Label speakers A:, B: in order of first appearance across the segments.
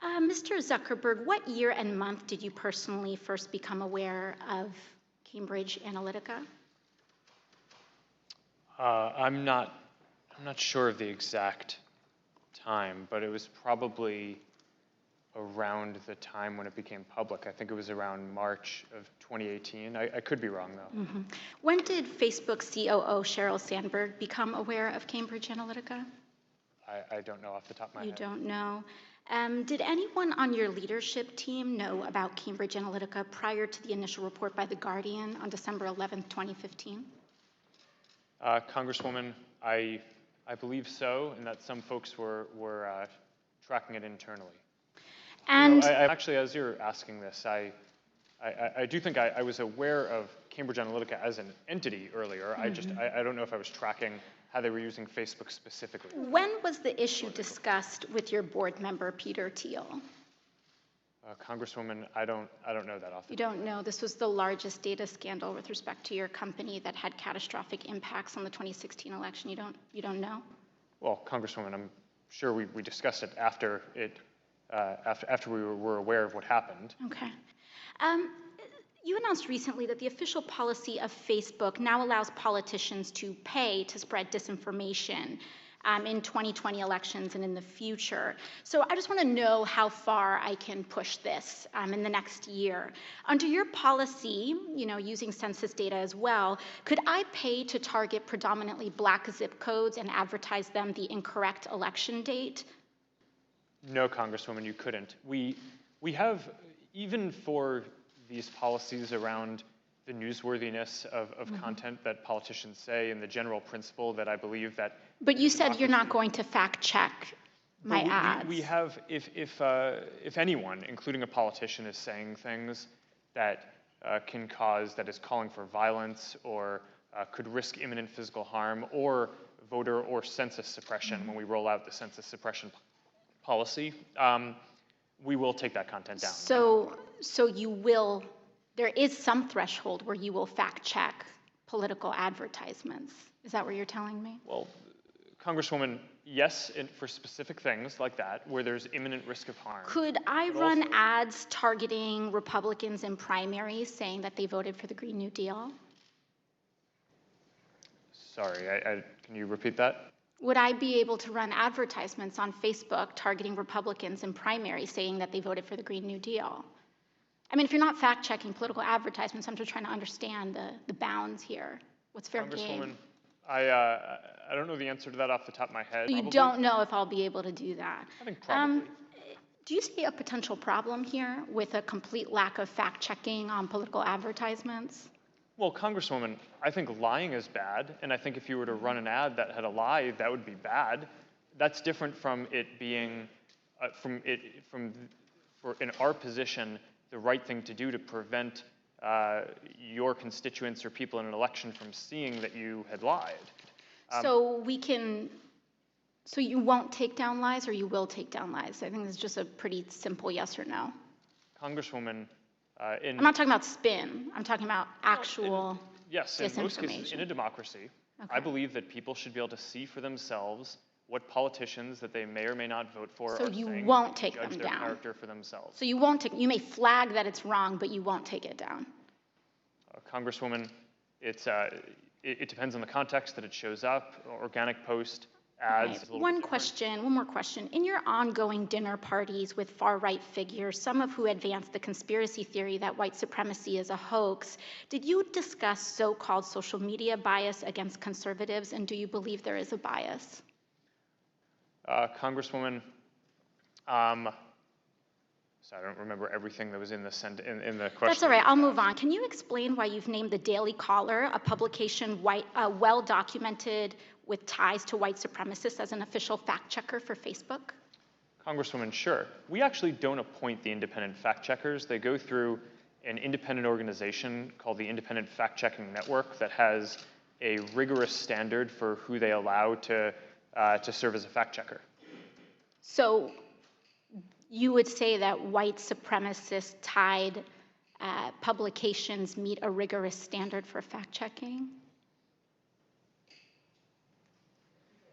A: Mr. Zuckerberg, what year and month did you personally first become aware of Cambridge Analytica?
B: I'm not sure of the exact time, but it was probably around the time when it became public. I think it was around March of 2018. I could be wrong, though.
A: Mm-hmm. When did Facebook COO Sheryl Sandberg become aware of Cambridge Analytica?
B: I don't know off the top of my head.
A: You don't know. Did anyone on your leadership team know about Cambridge Analytica prior to the initial report by The Guardian on December 11th, 2015?
B: Congresswoman, I believe so, and that some folks were tracking it internally.
A: And
B: I actually, as you're asking this, I do think I was aware of Cambridge Analytica as an entity earlier.
A: Mm-hmm.
B: I don't know if I was tracking how they were using Facebook specifically.
A: When was the issue discussed with your board member, Peter Thiel?
B: Congresswoman, I don't know that off the
A: You don't know. This was the largest data scandal with respect to your company that had catastrophic impacts on the 2016 election. You don't know?
B: Well, Congresswoman, I'm sure we discussed it after we were aware of what happened.
A: Okay. You announced recently that the official policy of Facebook now allows politicians to pay to spread disinformation in 2020 elections and in the future. So I just want to know how far I can push this in the next year. Under your policy, using census data as well, could I pay to target predominantly Black zip codes and advertise them the incorrect election date?
B: No, Congresswoman, you couldn't. We have, even for these policies around the newsworthiness of mm-hmm. content that politicians say, and the general principle that I believe that.
A: But you said you're not going to fact check my ads.
B: We have, if anyone, including a politician, is saying things that that is calling for violence or could risk imminent physical harm or voter or census suppression when we roll out the census suppression policy, we will take that content down.
A: So you will, there is some threshold where you will fact check political advertisements. Is that what you're telling me?
B: Well, Congresswoman, yes, for specific things like that, where there's imminent risk of harm.
A: Could I run ads targeting Republicans in primaries saying that they voted for the Green New Deal?
B: Sorry, can you repeat that?
A: Would I be able to run advertisements on Facebook targeting Republicans in primaries saying that they voted for the Green New Deal? I mean, if you're not fact-checking political advertisements, I'm just trying to understand the bounds here. What's fair game?
B: I don't know the answer to that off the top of my head.
A: You don't know if I'll be able to do that.
B: I think probably.
A: Do you see a potential problem here with a complete lack of fact-checking on political advertisements?
B: Well, Congresswoman, I think lying is bad, and I think if you were to run an ad that had a lie, that would be bad. That's different from it being, in our position, the right thing to do to prevent your constituents or people in an election from seeing that you had lied.
A: So you won't take down lies, or you will take down lies? I think it's just a pretty simple yes or no.
B: Congresswoman,
A: I'm not talking about spin. I'm talking about actual
B: yes, in most cases, in a democracy, okay. I believe that people should be able to see for themselves what politicians that they may or may not vote for
A: so
B: are
A: you
B: saying,
A: won't take
B: judge
A: them
B: their
A: down.
B: Character for themselves.
A: So you won't take. You may flag that it's wrong, but you won't take it down.
B: Congresswoman, it depends on the context that it shows up. Organic post. Ads,
A: right. One more question. In your ongoing dinner parties with far-right figures, some of who advance the conspiracy theory that white supremacy is a hoax, did you discuss so-called social media bias against conservatives, and do you believe there is a bias?
B: Congresswoman, so I don't remember everything that was in the question.
A: That's all right. I'll move on. Can you explain why you've named the Daily Caller, a publication well-documented with ties to white supremacists, as an official fact checker for Facebook?
B: Congresswoman, sure. We actually don't appoint the independent fact checkers. They go through an independent organization called the Independent Fact Checking Network that has a rigorous standard for who they allow to serve as a fact checker.
A: So you would say that white supremacist tied publications meet a rigorous standard for fact checking?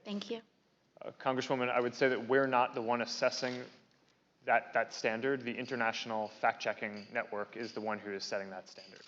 A: Thank you.
B: Congresswoman, I would say that we're not the one assessing that standard. The International Fact-Checking Network is the one who is setting that standard.